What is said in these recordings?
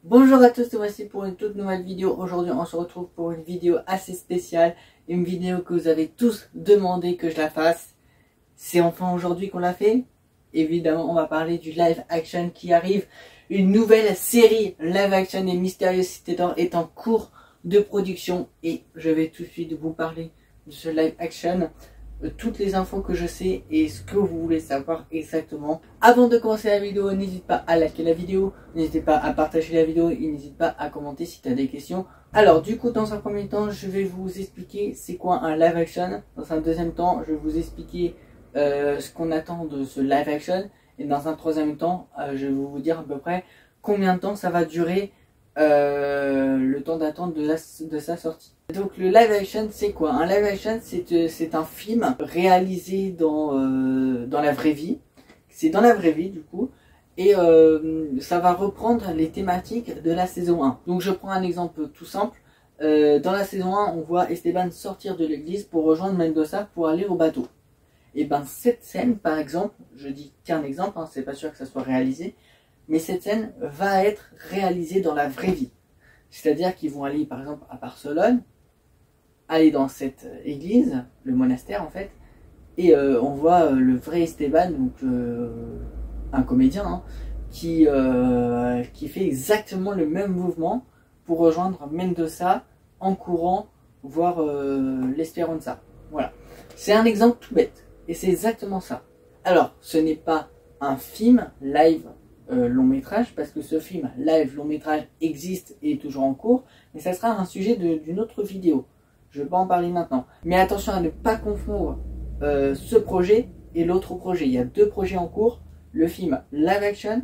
Bonjour à tous, voici pour une toute nouvelle vidéo. Aujourd'hui on se retrouve pour une vidéo assez spéciale, une vidéo que vous avez tous demandé que je la fasse. C'est enfin aujourd'hui qu'on l'a fait. Évidemment on va parler du live action qui arrive. Une nouvelle série live action des Mystérieuses Cités d'Or est en cours de production et je vais tout de suite vous parler de ce live action. Toutes les infos que je sais et ce que vous voulez savoir exactement. Avant de commencer la vidéo, n'hésite pas à liker la vidéo, n'hésitez pas à partager la vidéo et n'hésite pas à commenter si tu as des questions. Alors du coup, dans un premier temps, je vais vous expliquer c'est quoi un live action. Dans un deuxième temps, je vais vous expliquer ce qu'on attend de ce live action. Et dans un troisième temps, je vais vous dire à peu près combien de temps ça va durer le temps d'attente de sa sortie. Donc le live action c'est quoi? Un live action c'est un film réalisé dans la vraie vie. C'est dans la vraie vie du coup. Et ça va reprendre les thématiques de la saison 1. Donc je prends un exemple tout simple. Dans la saison 1 on voit Esteban sortir de l'église pour rejoindre Mendoza pour aller au bateau. Et ben cette scène par exemple, je dis qu'un exemple, hein, c'est pas sûr que ça soit réalisé. Mais cette scène va être réalisée dans la vraie vie. C'est-à-dire qu'ils vont aller par exemple à Barcelone, aller dans cette église, le monastère en fait, et on voit le vrai Esteban, donc un comédien, hein, qui fait exactement le même mouvement pour rejoindre Mendoza en courant voir l'Esperanza. Voilà. C'est un exemple tout bête, et c'est exactement ça. Alors, ce n'est pas un film live long métrage, parce que ce film live long métrage existe et est toujours en cours, mais ça sera un sujet d'une autre vidéo. Je ne vais pas en parler maintenant. Mais attention à ne pas confondre ce projet et l'autre projet. Il y a deux projets en cours, le film live action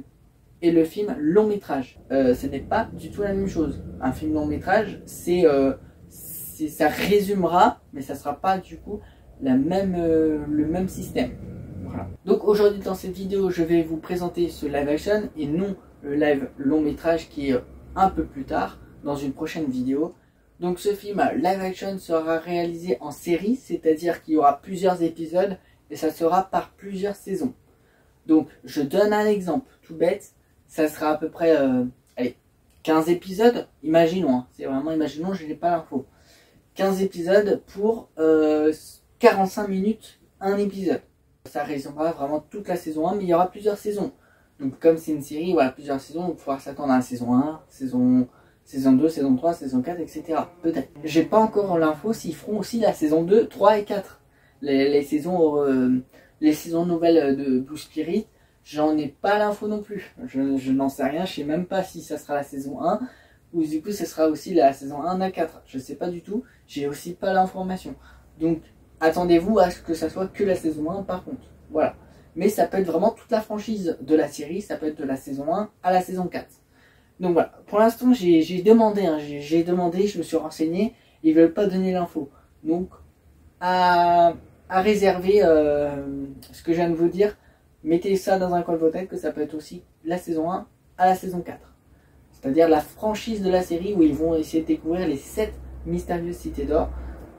et le film long métrage. Ce n'est pas du tout la même chose. Un film long métrage, ça résumera, mais ça ne sera pas du coup le même système. Voilà. Donc aujourd'hui dans cette vidéo je vais vous présenter ce live action et non le live long métrage qui est un peu plus tard dans une prochaine vidéo. Donc ce film live action sera réalisé en série, c'est-à-dire qu'il y aura plusieurs épisodes et ça sera par plusieurs saisons. Donc je donne un exemple tout bête, ça sera à peu près 15 épisodes, imaginons, hein, c'est vraiment imaginons, je n'ai pas l'info. 15 épisodes pour 45 minutes un épisode. Ça résumera vraiment toute la saison 1, mais il y aura plusieurs saisons. Donc comme c'est une série, voilà, plusieurs saisons, on pourra s'attendre à la saison 1, saison 2, saison 3, saison 4, etc. Peut-être. J'ai pas encore l'info s'ils feront aussi la saison 2, 3 et 4. Les saisons nouvelles de Blue Spirit, j'en ai pas l'info non plus. Je n'en sais rien, je sais même pas si ça sera la saison 1, ou du coup ce sera aussi la saison 1 à 4. Je sais pas du tout, j'ai aussi pas l'information. Donc attendez-vous à ce que ça soit que la saison 1 par contre. Voilà. Mais ça peut être vraiment toute la franchise de la série. Ça peut être de la saison 1 à la saison 4. Donc voilà. Pour l'instant, j'ai demandé. Hein, j'ai demandé, je me suis renseigné. Ils veulent pas donner l'info. Donc, à réserver ce que je viens de vous dire. Mettez ça dans un coin de votre tête que ça peut être aussi la saison 1 à la saison 4. C'est-à-dire la franchise de la série où ils vont essayer de découvrir les 7 mystérieuses cités d'or.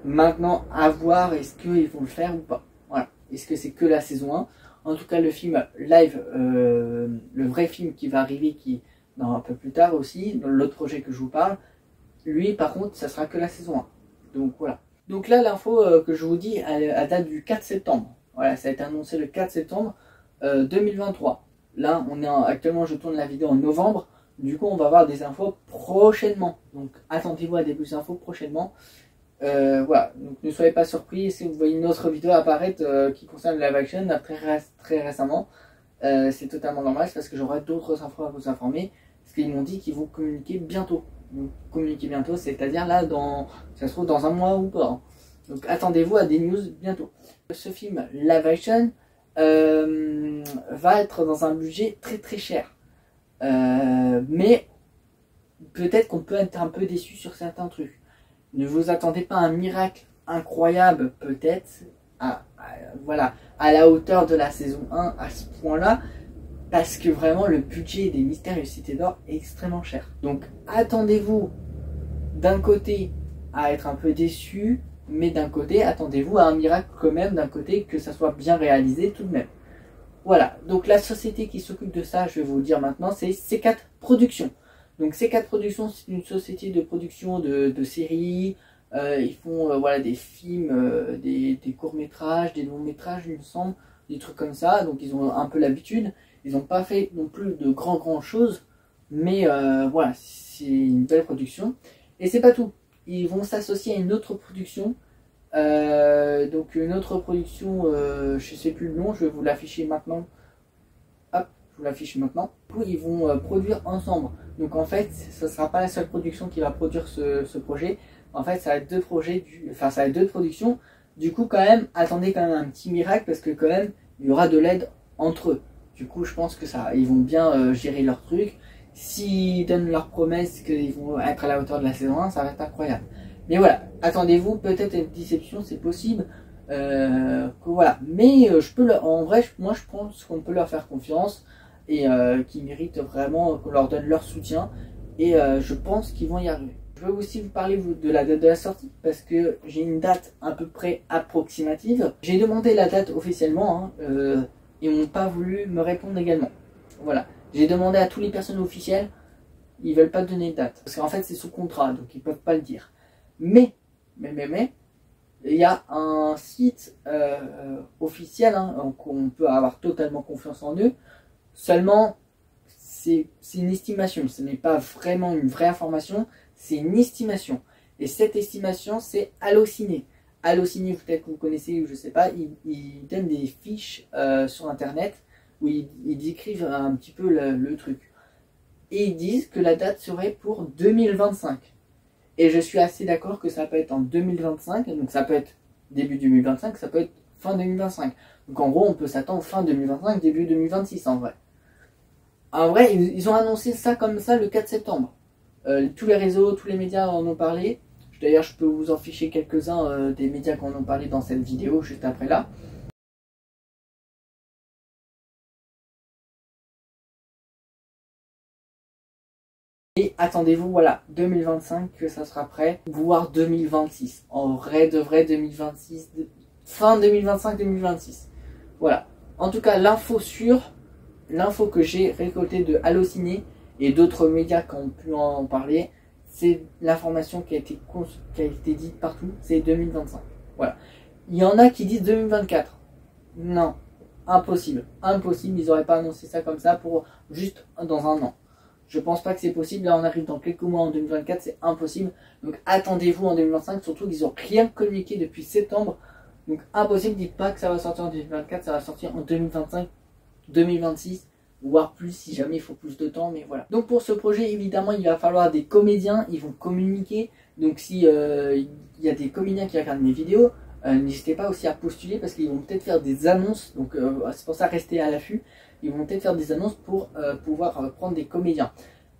Maintenant, à voir est-ce qu'ils vont le faire ou pas. Voilà. Est-ce que c'est que la saison 1? En tout cas, le film live, le vrai film qui va arriver, qui un peu plus tard aussi, dans l'autre projet que je vous parle, lui, par contre, ça sera que la saison 1. Donc voilà. Donc là, l'info que je vous dis, elle date du 4 septembre. Voilà, ça a été annoncé le 4 septembre 2023. Là, actuellement, je tourne la vidéo en novembre. Du coup, on va avoir des infos prochainement. Donc, attendez-vous à des plus d'infos prochainement. Voilà, donc ne soyez pas surpris si vous voyez une autre vidéo apparaître qui concerne le live action très récemment. C'est totalement normal, c'est parce que j'aurai d'autres infos à vous informer. Parce qu'ils m'ont dit qu'ils vont communiquer bientôt. Donc communiquer bientôt, c'est-à-dire là, ça se trouve dans un mois ou pas. Hein. Donc attendez-vous à des news bientôt. Ce film live action va être dans un budget très cher. Mais peut-être qu'on peut être un peu déçu sur certains trucs. Ne vous attendez pas à un miracle incroyable, peut-être, voilà, à la hauteur de la saison 1 à ce point-là, parce que vraiment le budget des Mystérieuses Cités d'Or est extrêmement cher. Donc attendez-vous d'un côté à être un peu déçu, mais d'un côté attendez-vous à un miracle quand même, d'un côté que ça soit bien réalisé tout de même. Voilà, donc la société qui s'occupe de ça, je vais vous le dire maintenant, c'est C4 Productions. Donc C4 Productions, c'est une société de production de séries. Ils font voilà, des films, des courts-métrages, des longs-métrages, il me semble, des trucs comme ça. Donc ils ont un peu l'habitude. Ils n'ont pas fait non plus de grand choses. Mais voilà, c'est une belle production. Et c'est pas tout. Ils vont s'associer à une autre production. Donc une autre production, je sais plus le nom, je vais vous l'afficher maintenant. Hop, je vous l'affiche maintenant. Du coup, ils vont produire ensemble. Donc en fait, ce ne sera pas la seule production qui va produire ce projet. En fait, ça va être deux projets, ça va être deux productions. Du coup, quand même, attendez quand même un petit miracle parce que quand même, il y aura de l'aide entre eux. Du coup, je pense que ils vont bien gérer leur truc. S'ils donnent leur promesse qu'ils vont être à la hauteur de la saison 1, ça va être incroyable. Mais voilà, attendez-vous, peut-être une déception, c'est possible. Que voilà. Mais en vrai, moi je pense qu'on peut leur faire confiance et qu'ils méritent vraiment qu'on leur donne leur soutien. Et je pense qu'ils vont y arriver. Je veux aussi vous parler de la date de la sortie parce que j'ai une date à peu près approximative. J'ai demandé la date officiellement, hein, ils n'ont pas voulu me répondre également. Voilà. J'ai demandé à toutes les personnes officielles, ils veulent pas donner de date. Parce qu'en fait, c'est sous contrat, donc ils peuvent pas le dire. Mais, il y a un site officiel, hein, qu'on peut avoir totalement confiance en eux. Seulement, c'est une estimation. Ce n'est pas vraiment une vraie information, c'est une estimation. Et cette estimation, c'est Allociné. Allociné, peut-être que vous connaissez ou je sais pas, ils donnent des fiches sur Internet où ils décrivent un petit peu le truc. Et ils disent que la date serait pour 2025. Et je suis assez d'accord que ça peut être en 2025, donc ça peut être début 2025, ça peut être fin 2025. Donc en gros, on peut s'attendre fin 2025, début 2026 en vrai. En vrai, ils ont annoncé ça comme ça le 4 septembre. Tous les réseaux, tous les médias en ont parlé. D'ailleurs, je peux vous en ficher quelques-uns des médias qui en ont parlé dans cette vidéo juste après là. Et attendez-vous, voilà, 2025 que ça sera prêt, voire 2026. En vrai de vrai, 2026, fin 2025-2026. Voilà. En tout cas, l'info que j'ai récoltée de Allociné et d'autres médias qui ont pu en parler, c'est l'information qui a été dite partout, c'est 2025. Voilà. Il y en a qui disent 2024. Non, impossible. Impossible, ils n'auraient pas annoncé ça comme ça pour juste dans un an. Je pense pas que c'est possible. Là, on arrive dans quelques mois en 2024, c'est impossible. Donc, attendez-vous en 2025, surtout qu'ils n'ont rien communiqué depuis septembre. Donc, impossible. Dites pas que ça va sortir en 2024, ça va sortir en 2025, 2026, voire plus si jamais il faut plus de temps. Mais voilà. Donc, pour ce projet, évidemment, il va falloir des comédiens. Ils vont communiquer. Donc, si il y a des comédiens qui regardent mes vidéos, n'hésitez pas aussi à postuler parce qu'ils vont peut-être faire des annonces. Donc, c'est pour ça restez à l'affût. Ils vont peut-être faire des annonces pour pouvoir prendre des comédiens.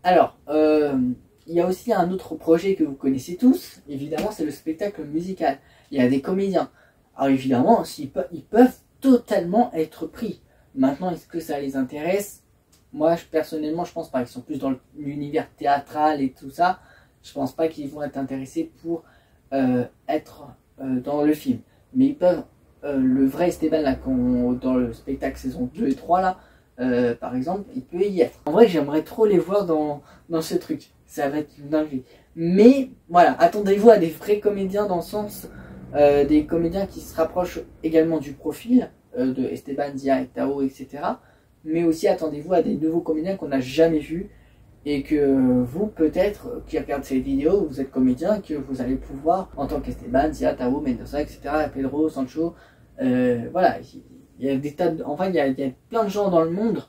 Alors, il y a aussi un autre projet que vous connaissez tous, évidemment, c'est le spectacle musical. Il y a des comédiens. Alors évidemment, ils peuvent totalement être pris. Maintenant, est-ce que ça les intéresse? Moi, personnellement, je pense pas. Ils sont plus dans l'univers théâtral et tout ça. Je pense pas qu'ils vont être intéressés pour être dans le film. Mais ils peuvent, le vrai Esteban, là, dans le spectacle saison 2 et 3, là, par exemple, il peut y être. En vrai, j'aimerais trop les voir dans ce truc. Ça va être une dinguerie. Mais voilà, attendez-vous à des vrais comédiens dans le sens des comédiens qui se rapprochent également du profil de Esteban, Dia et Tao, etc. Mais aussi attendez-vous à des nouveaux comédiens qu'on n'a jamais vus et que vous, peut-être, qui regardez ces vidéos, vous êtes comédien, que vous allez pouvoir, en tant qu'Esteban, Dia, Tao, Mendoza, etc., Pedro, Sancho, voilà. Il y a des tas enfin, il y a plein de gens dans le monde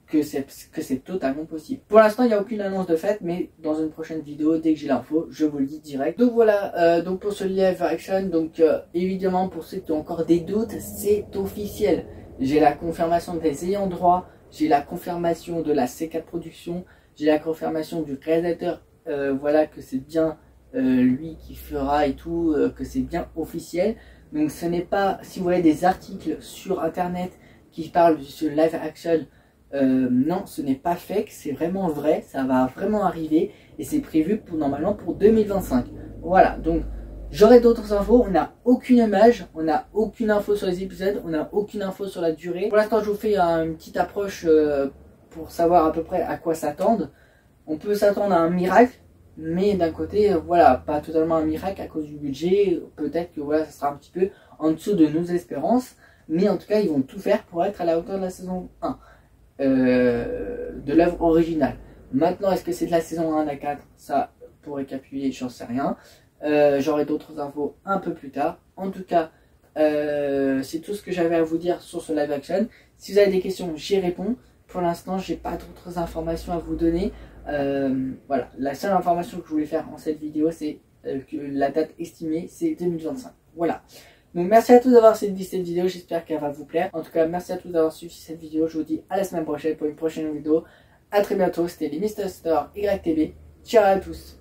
que c'est totalement possible. Pour l'instant, il n'y a aucune annonce de fait, mais dans une prochaine vidéo, dès que j'ai l'info, je vous le dis direct. Donc voilà, donc pour ce live action, donc évidemment, pour ceux qui ont encore des doutes, c'est officiel. J'ai la confirmation des ayants droit, j'ai la confirmation de la C4 Production, j'ai la confirmation du réalisateur, voilà, que c'est bien lui qui fera et tout, que c'est bien officiel. Donc ce n'est pas, si vous voyez des articles sur internet qui parlent de ce live action, non, ce n'est pas fake, c'est vraiment vrai, ça va vraiment arriver et c'est prévu normalement pour 2025. Voilà, donc j'aurai d'autres infos, on n'a aucune image, on n'a aucune info sur les épisodes, on n'a aucune info sur la durée. Pour l'instant, je vous fais une petite approche pour savoir à peu près à quoi s'attendre. On peut s'attendre à un miracle, mais d'un côté, voilà, pas totalement un miracle à cause du budget. Peut-être que voilà, ça sera un petit peu en dessous de nos espérances. Mais en tout cas, ils vont tout faire pour être à la hauteur de la saison 1 de l'œuvre originale. Maintenant, est-ce que c'est de la saison 1 à 4? Ça, pour récapituler, j'en sais rien. J'aurai d'autres infos un peu plus tard. En tout cas, c'est tout ce que j'avais à vous dire sur ce live action. Si vous avez des questions, j'y réponds. Pour l'instant, j'ai pas d'autres informations à vous donner. Voilà, la seule information que je voulais faire en cette vidéo, c'est que la date estimée, c'est 2025. Voilà. Donc merci à tous d'avoir suivi cette vidéo, j'espère qu'elle va vous plaire. En tout cas, merci à tous d'avoir suivi cette vidéo. Je vous dis à la semaine prochaine pour une prochaine vidéo. A très bientôt, c'était les Mr Store YTB. Ciao à tous.